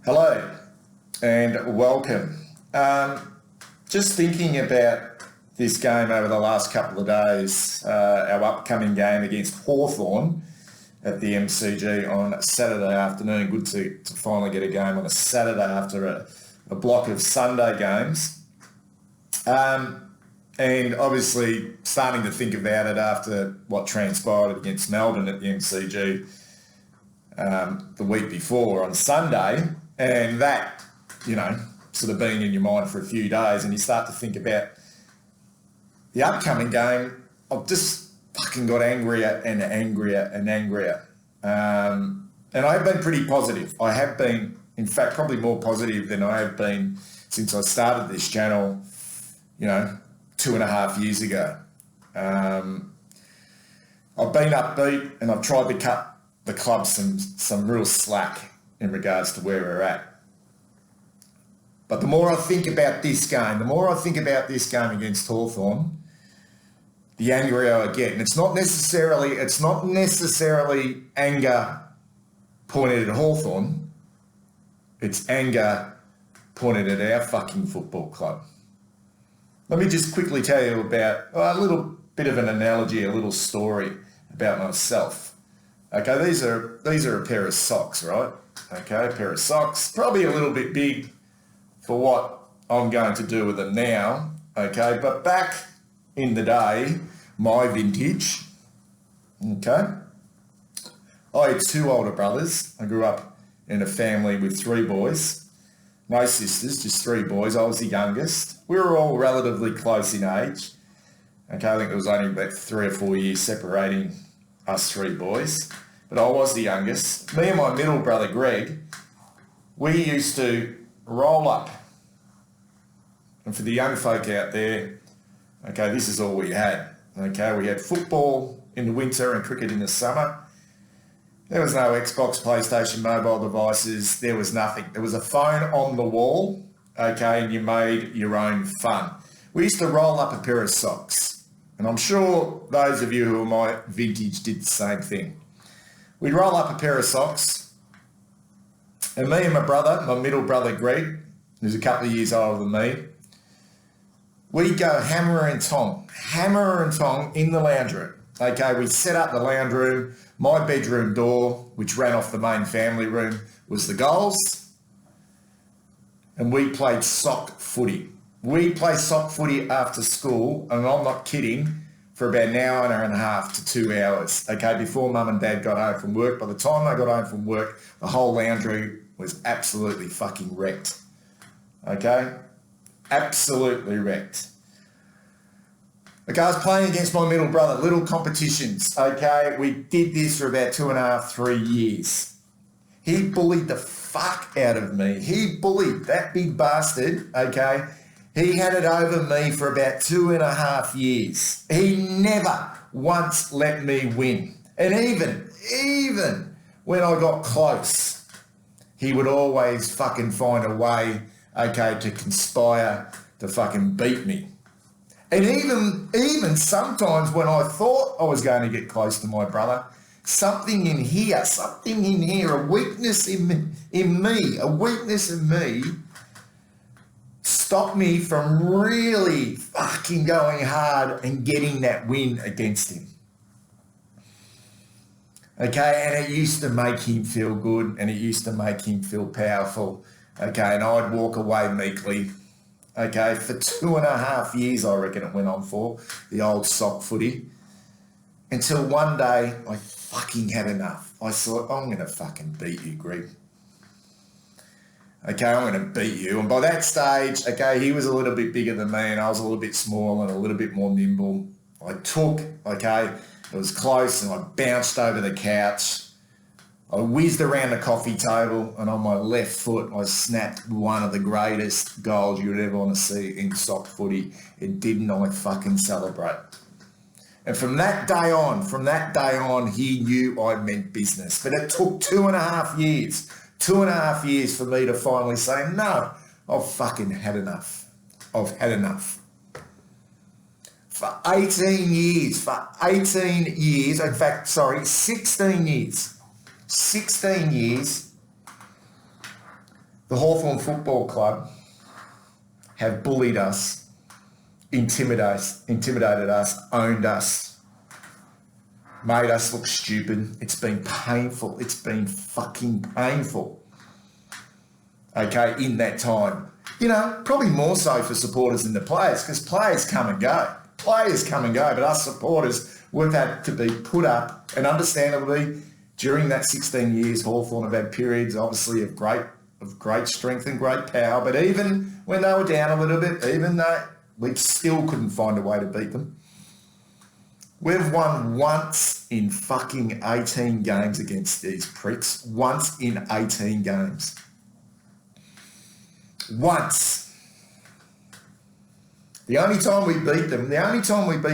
Hello and welcome. Just thinking about this game over the last couple of days, our upcoming game against Hawthorn at the MCG on Saturday afternoon. Good to finally get a game on a Saturday after a block of Sunday games. And obviously starting to think about it after what transpired against Melbourne at the MCG the week before on Sunday. And that, sort of being in your mind for a few days, and you start to think about the upcoming game. I've just fucking got angrier and angrier and angrier. And I've been pretty positive. I have been, in fact, probably more positive than I have been since I started this channel, 2.5 years ago. I've been upbeat and I've tried to cut the club some real slack in regards to where we're at. But the more I think about this game, against Hawthorn, the angrier I get. And it's not necessarily anger pointed at Hawthorn. It's anger pointed at our fucking football club. Let me just quickly tell you about a little bit of an analogy, a little story about myself. Okay, these are a pair of socks, right? Okay, a pair of socks, probably a little bit big for what I'm going to do with them now. Okay, but back in the day, my vintage, okay, I had 2 older brothers. I grew up in a family with 3 boys, no sisters, just 3 boys. I was the youngest. We were all relatively close in age. Okay, I think there was only about 3 or 4 years separating us 3 boys, but I was the youngest. Me and my middle brother, Greg, we used to roll up. And for the young folk out there, okay, this is all we had. Okay, we had football in the winter and cricket in the summer. There was no Xbox, PlayStation, mobile devices. There was nothing. There was a phone on the wall, okay, and you made your own fun. We used to roll up a pair of socks. And I'm sure those of you who are my vintage did the same thing. We'd roll up a pair of socks, and me and my brother, my middle brother Greg, who's a couple of years older than me, we'd go hammer and tong in the lounge room. Okay, we set up the lounge room. My bedroom door, which ran off the main family room, was the goals, and we played sock footy. We played sock footy after school, and I'm not kidding, for about an hour and a half to 2 hours, okay, before mum and dad got home from work. By the time they got home from work, the whole lounge room was absolutely fucking wrecked, okay? Absolutely wrecked. Okay, I was playing against my middle brother, little competitions, okay? We did this for about 2.5, 3 years. He bullied the fuck out of me. He bullied that big bastard, okay? He had it over me for about 2.5 years. He never once let me win. And even when I got close, he would always fucking find a way, okay, to conspire to fucking beat me. And even sometimes when I thought I was going to get close to my brother, something in here, a weakness in me, stopped me from really fucking going hard and getting that win against him. Okay, and it used to make him feel good, and it used to make him feel powerful. Okay, and I'd walk away meekly. Okay, for 2.5 years, I reckon it went on for, the old sock footy. Until one day, I fucking had enough. I thought, I'm going to fucking beat you, Greg. Okay, I'm going to beat you. And by that stage, okay, he was a little bit bigger than me and I was a little bit small and a little bit more nimble. Okay, it was close and I bounced over the couch. I whizzed around the coffee table and on my left foot, I snapped one of the greatest goals you would ever want to see in sock footy. And didn't I fucking celebrate? And from that day on, he knew I meant business. But it took 2.5 years. 2.5 years for me to finally say, no, I've fucking had enough. I've had enough. For 18 years, in fact, 16 years, The Hawthorn Football Club have bullied us, intimidated us, owned us, made us look stupid. It's been painful. It's been fucking painful. Okay, in that time. You know, probably more so for supporters than the players, because players come and go. Players come and go, but us supporters, we've had to be put up, and understandably, during that 16 years, Hawthorn have had periods, obviously, of great strength and great power, but even when they were down a little bit, even though we still couldn't find a way to beat them. We've won once in fucking 18 games against these pricks. Once in 18 games. Once. The only time we beat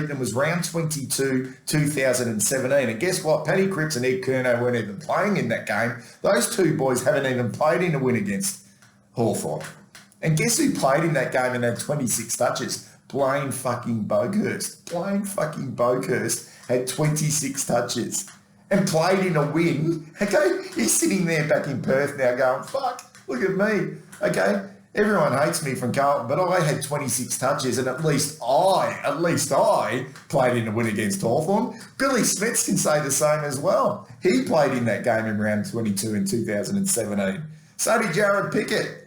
them was round 22, 2017. And guess what? Paddy Cripps and Ed Curnow weren't even playing in that game. Those two boys haven't even played in a win against Hawthorn. And guess who played in that game and had 26 touches? Blaine fucking Boakhurst. Blaine fucking Boakhurst had 26 touches and played in a win. Okay, he's sitting there back in Perth now going, fuck, look at me. Okay, everyone hates me from Carlton, but I had 26 touches and at least I played in a win against Hawthorn. Billy Smets can say the same as well. He played in that game in round 22 in 2017. So did Jared Pickett.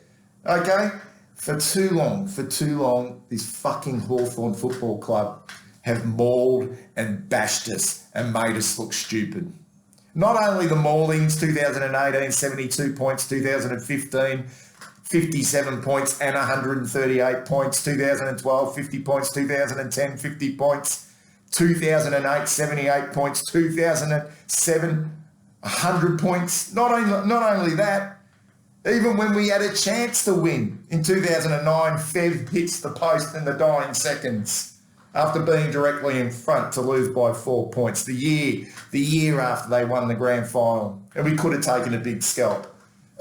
Okay, for too long, this fucking Hawthorn Football Club have mauled and bashed us and made us look stupid. Not only the maulings, 2018, 72 points, 2015, 57 points and 138 points, 2012, 50 points, 2010, 50 points, 2008, 78 points, 2007, 100 points. Not only that, even when we had a chance to win in 2009, Fev hits the post in the dying seconds after being directly in front to lose by 4 points. The year after they won the grand final, and we could have taken a big scalp.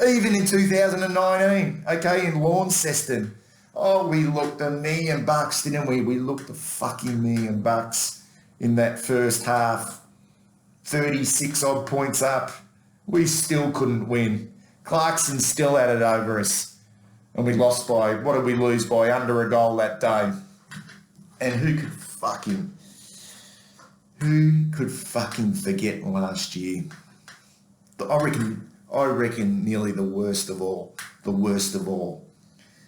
Even in 2019, okay, in Launceston, we looked $1 million, didn't we? We looked fucking $1 million in that first half. 36 odd points up. We still couldn't win. Clarkson still had it over us. And we lost by, what did we lose by? Under a goal that day. And who could fucking forget last year? I reckon nearly the worst of all.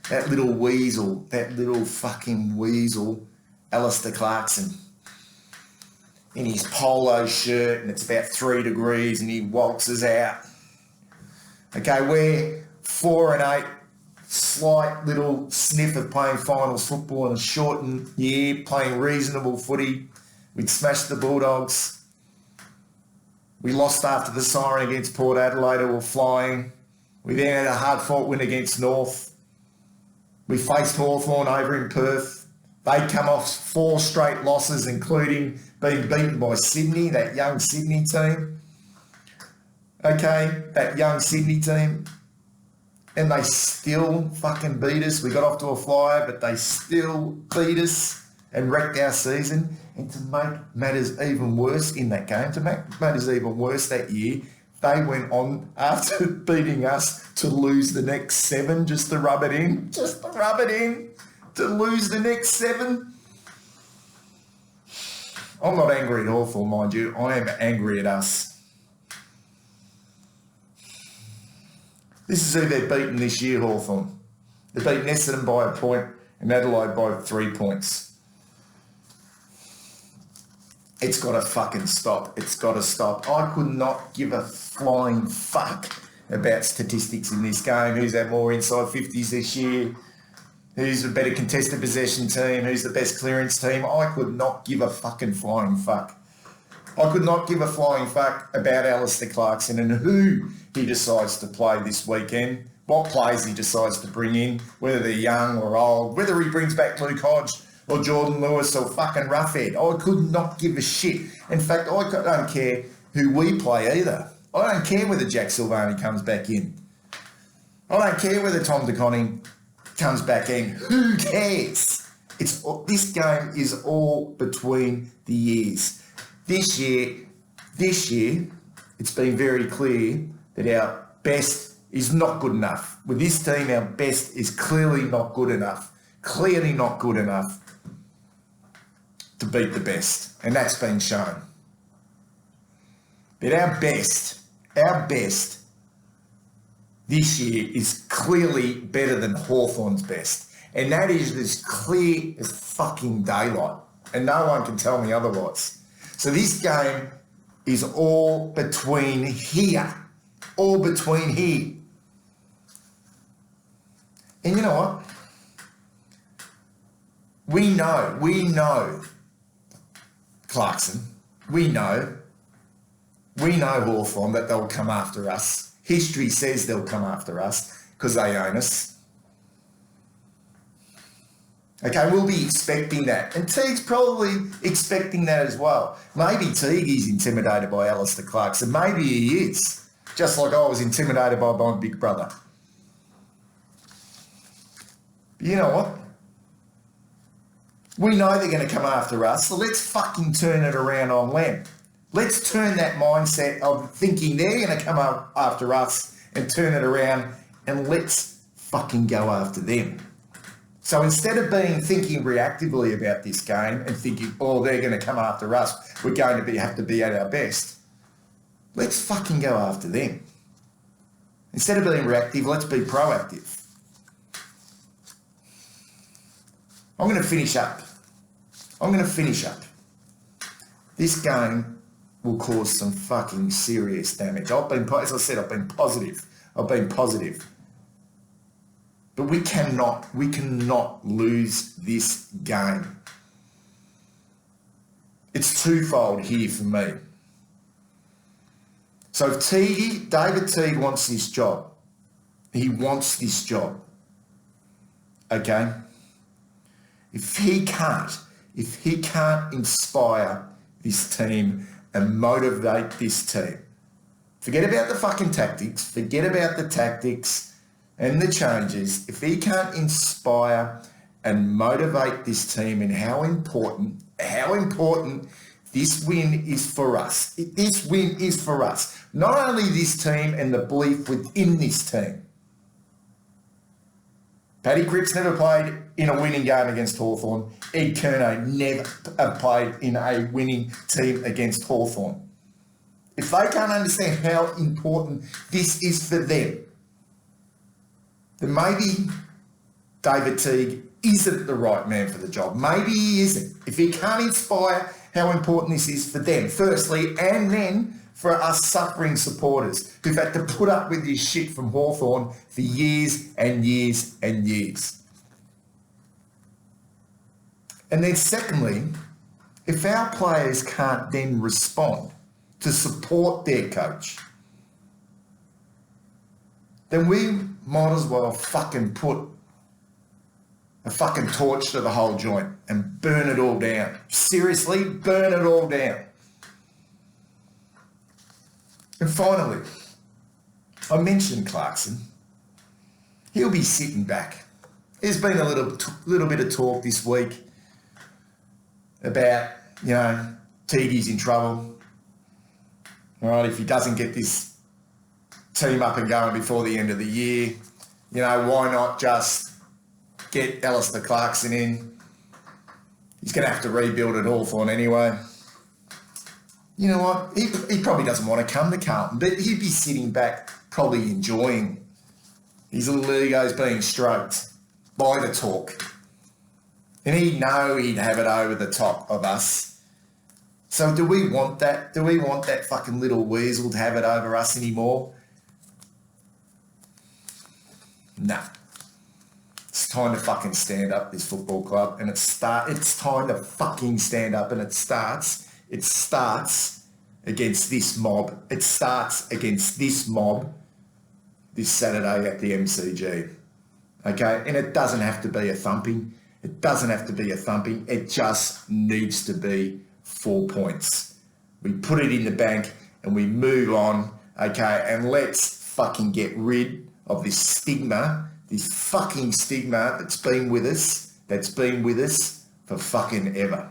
That little fucking weasel, Alistair Clarkson, in his polo shirt, and it's about 3 degrees, and he waltzes out. Okay, we're 4-8, slight little sniff of playing finals football in a shortened year, playing reasonable footy. We'd smashed the Bulldogs. We lost after the siren against Port Adelaide, who were flying. We then had a hard-fought win against North. We faced Hawthorn over in Perth. They'd come off 4 straight losses, including being beaten by Sydney, that young Sydney team. Okay, that young Sydney team. And they still fucking beat us. We got off to a flyer, but they still beat us and wrecked our season. And to make matters even worse in that game, to make matters even worse that year, they went on, after beating us, to lose the next 7, just to rub it in, to lose the next 7. I'm not angry at Hawthorn, mind you. I am angry at us. This is who they've beaten this year, Hawthorn. They've beaten Essendon by 1 point and Adelaide by 3 points. It's got to fucking stop. It's got to stop. I could not give a flying fuck about statistics in this game. Who's had more inside 50s this year? Who's a better contested possession team? Who's the best clearance team? I could not give a fucking flying fuck. I could not give a flying fuck about Alistair Clarkson and who he decides to play this weekend, what players he decides to bring in, whether they're young or old, whether he brings back Luke Hodge or Jordan Lewis or fucking Roughhead. I could not give a shit. In fact, I don't care who we play either. I don't care whether Jack Silvani comes back in. I don't care whether Tom DeConning comes back in. Who cares? This game is all between the years. This year, it's been very clear that our best is not good enough. With this team, our best is clearly not good enough. Clearly not good enough to beat the best. And that's been shown. But our best this year is clearly better than Hawthorn's best. And that is as clear as fucking daylight. And no one can tell me otherwise. So this game is all between here. All between here. And you know what? We know, Clarkson, we know Hawthorn that they'll come after us. History says they'll come after us because they own us. Okay, we'll be expecting that. And Teague's probably expecting that as well. Maybe Teague is intimidated by Alistair Clarkson. Maybe he is. Just like I was intimidated by my big brother. But you know what? We know they're going to come after us, so let's fucking turn it around on them. Let's turn that mindset of thinking they're going to come up after us and turn it around, and let's fucking go after them. So instead of thinking reactively about this game and thinking, oh, they're going to come after us, we're going to have to be at our best, let's fucking go after them. Instead of being reactive, let's be proactive. I'm going to finish up. This game will cause some fucking serious damage. As I said, I've been positive. But we cannot lose this game. It's twofold here for me. So if David Teague wants this job, he wants this job, okay? If he can't inspire this team and motivate this team, forget about the fucking tactics, forget about the tactics and the changes. If he can't inspire and motivate this team and how important this win is for us. This win is for us. Not only this team and the belief within this team. Paddy Cripps never played in a winning game against Hawthorn. Ed Curnow never played in a winning team against Hawthorn. If they can't understand how important this is for them, then maybe David Teague isn't the right man for the job. Maybe he isn't. If he can't inspire how important this is for them, firstly, and then for us suffering supporters who've had to put up with this shit from Hawthorn for years and years and years. And then secondly, if our players can't then respond to support their coach, then we might as well fucking put a fucking torch to the whole joint and burn it all down. Seriously, burn it all down. And finally, I mentioned Clarkson. He'll be sitting back. There's been a little bit of talk this week about, Teague's in trouble. All right, if he doesn't get this team up and going before the end of the year, why not just get Alistair Clarkson in? He's going to have to rebuild at Hawthorn anyway. You know what? He probably doesn't want to come to Carlton, but he'd be sitting back probably enjoying his little egos being stroked by the talk. And he'd know he'd have it over the top of us. So do we want that? Do we want that fucking little weasel to have it over us anymore? No. It's time to fucking stand up, this football club, and it's time to fucking stand up, and it starts against this mob. It starts against this mob this Saturday at the MCG. Okay? And it doesn't have to be a thumping. It just needs to be 4 points. We put it in the bank and we move on. Okay? And let's fucking get rid of this stigma, this fucking stigma that's been with us for fucking ever.